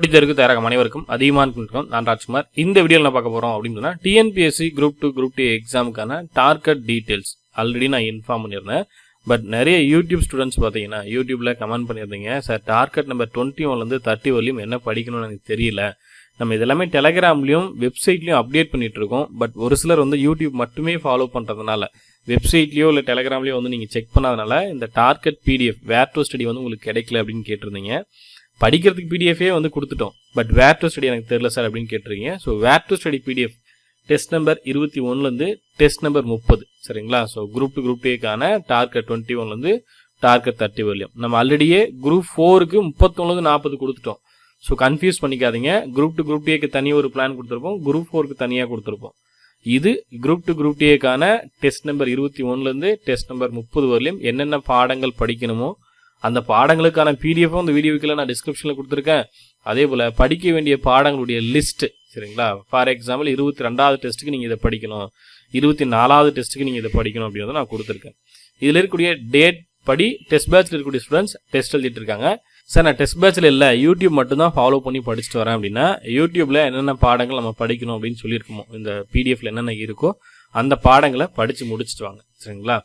படித்ததற்கு தயாராக அனைவருக்கும் அதிகமான நான் ராஜ்குமார். இந்த வீடியோவில் நான் பார்க்க போகிறோம் அப்படின்னு சொன்னால் டிஎன்பிஎஸ்சி குரூப் 2 குரூப் 2 எக்ஸாமுக்கான டார்கெட் டீட்டெயில்ஸ் ஆல்ரெடி நான் இன்ஃபார்ம் பண்ணியிருந்தேன். பட் நிறைய யூடியூப் ஸ்டூடெண்ட்ஸ் பார்த்தீங்கன்னா யூடியூப்பில் கமெண்ட் பண்ணியிருந்தீங்க, சார் டார்கெட் நம்பர் 21 30 வரலையும் என்ன படிக்கணும்னு எனக்கு தெரியல. நம்ம இதெல்லாமே டெலகிராம்லையும் வெப்சைட்லையும் அப்டேட் பண்ணிட்டு இருக்கோம். பட் ஒரு சிலர் யூடியூப் மட்டுமே ஃபாலோ பண்ணுறதுனால வெப்சைட்லையோ இல்லை டெலகிராம்லையோ நீங்கள் செக் பண்ணாதனால இந்த target PDF where to study உங்களுக்கு கிடைக்கல அப்படின்னு கேட்டிருந்தீங்க. படிக்கிறதுக்கு பிடிஎஃபே கொடுத்துட்டோம், பட் வேர் டு ஸ்டடி எனக்கு தெரியல சார் அப்படின்னு கேட்டிருக்கீங்க. So where to study PDF test number 21 test number 30 சரிங்களா. ஸோ குரூப் 2 குரூப் 2க்கான டார்கெட் 21 டார்கெட் 30 வரலையும் நம்ம ஆல்ரெடியே குரூப் 4க்கு 31 40 கொடுத்துட்டோம். ஸோ கன்ஃபியூஸ் பண்ணிக்காதீங்க. குரூப் 2 குரூப் 2க்கு தனியாக ஒரு பிளான் கொடுத்துருப்போம், குரூப் 4க்கு தனியாக கொடுத்துருப்போம். இது குரூப் 2 குரூப் 2க்கான டெஸ்ட் நம்பர் 21 டெஸ்ட் நம்பர் 30 வரலையும் என்னென்ன பாடங்கள் படிக்கணுமோ அந்த பாடங்களுக்கான பிடிஎஃப் இந்த வீடியோக்கில் நான் டிஸ்கிரிப்ஷனில் கொடுத்துருக்கேன். அதே போல் படிக்க வேண்டிய பாடங்களுடைய லிஸ்ட் சரிங்களா. ஃபார் எக்ஸாம்பிள் 22வது டெஸ்ட்டுக்கு நீங்கள் இதை படிக்கணும், 24வது டெஸ்ட்டுக்கு நீங்கள் இதை படிக்கணும் அப்படின்றத நான் கொடுத்துருக்கேன். இதில் இருக்கக்கூடிய டேட் படி டெஸ்ட் பேட்சில் இருக்கக்கூடிய ஸ்டூடெண்ட்ஸ் டெஸ்ட் எழுதிட்டு இருக்காங்க. சார் நான் டெஸ்ட் பேட்சில் இல்லை, யூடியூப் மட்டும்தான் ஃபாலோ பண்ணி படிச்சுட்டு வரேன் அப்படின்னா யூடியூப்பில் என்னென்ன பாடங்கள் நம்ம படிக்கணும் அப்படின்னு சொல்லியிருக்கோமோ இந்த பிடிஎஃப்ல என்னென்ன இருக்கோ அந்த பாடங்களை படித்து முடிச்சுட்டு வாங்க சரிங்களா.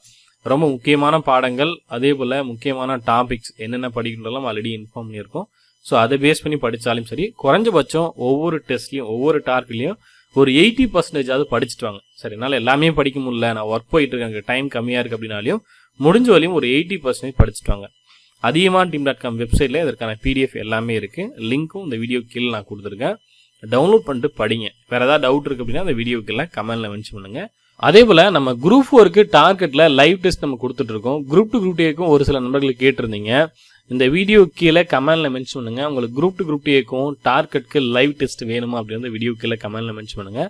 ரொம்ப முக்கியமான பாடங்கள் அதே போல் முக்கியமான டாபிக்ஸ் என்னென்ன படிக்கணும்லாம் ஆல்ரெடி இன்ஃபார்ம் பண்ணியிருக்கோம். ஸோ அதை பேஸ் பண்ணி படித்தாலும் சரி, குறைஞ்சபட்சம் ஒவ்வொரு டெஸ்ட்லையும் ஒவ்வொரு டார்க்லையும் ஒரு 80% படிச்சுட்டு வாங்க சரி. என்னால் எல்லாமே படிக்க முடியல, நான் ஒர்க் போயிட்டு இருக்கேன், டைம் கம்மியாக இருக்குது அப்படின்னாலையும் முடிஞ்ச வரையும் ஒரு 80% படிச்சுட்டு வாங்க. அதியமான் team.com வெப்சைட்டில் இதற்கான பிடிஎஃப் எல்லாமே இருக்குது. லிங்க்கும் இந்த வீடியோ கீழே நான் கொடுத்துருக்கேன். டவுன்லோட் பண்ணிட்டு படிங்க. வேறு ஏதாவது டவுட் இருக்குது அப்படின்னா அந்த வீடியோ கீழே கமெண்ட்டில் மென்ஷன் பண்ணுங்கள். அதே போல் நம்ம குரூப் 4க்கு டார்கெட்டில் லைவ் டெஸ்ட் நம்ம கொடுத்துட்ருக்கோம். குரூப் 2 குரூப் 2க்கும் ஒரு சில நண்பர்களுக்கு கேட்டிருந்தீங்க. இந்த வீடியோ கீழே கமெண்ட்டில் மென்ஷன் பண்ணுங்கள். உங்களுக்கு குரூப் 2 குரூப் 2க்கும் டார்கெட்டுக்கு லைவ் டெஸ்ட் வேணுமா அப்படின்னு வீடியோ கீழே கமெண்ட்டில் மென்ஷன் பண்ணுங்கள்.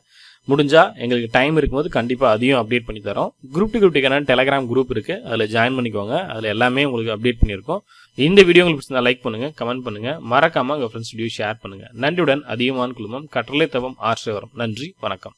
முடிஞ்சால் எங்களுக்கு டைம் இருக்கும்போது கண்டிப்பாக அதையும் அப்டேட் பண்ணி தரோம். குரூப் 2 குரூப் 2க்கான டெலகிராம் குரூப் இருக்குது, அதில் ஜாயின் பண்ணிக்கோங்க. அதில் எல்லாமே உங்களுக்கு அப்டேட் பண்ணியிருக்கோம். இந்த வீடியோ உங்களுக்கு பிடிச்சிருந்தா லைக் பண்ணுங்கள், கமெண்ட் பண்ணுங்கள், மறக்காமல் உங்கள் ஃப்ரெண்ட்ஸ் வீடியோ ஷேர் பண்ணுங்கள். நன்றியுடன் அதிகமான குழுமம் கற்றலை தவம் ஆசிரியர் வரும். நன்றி, வணக்கம்.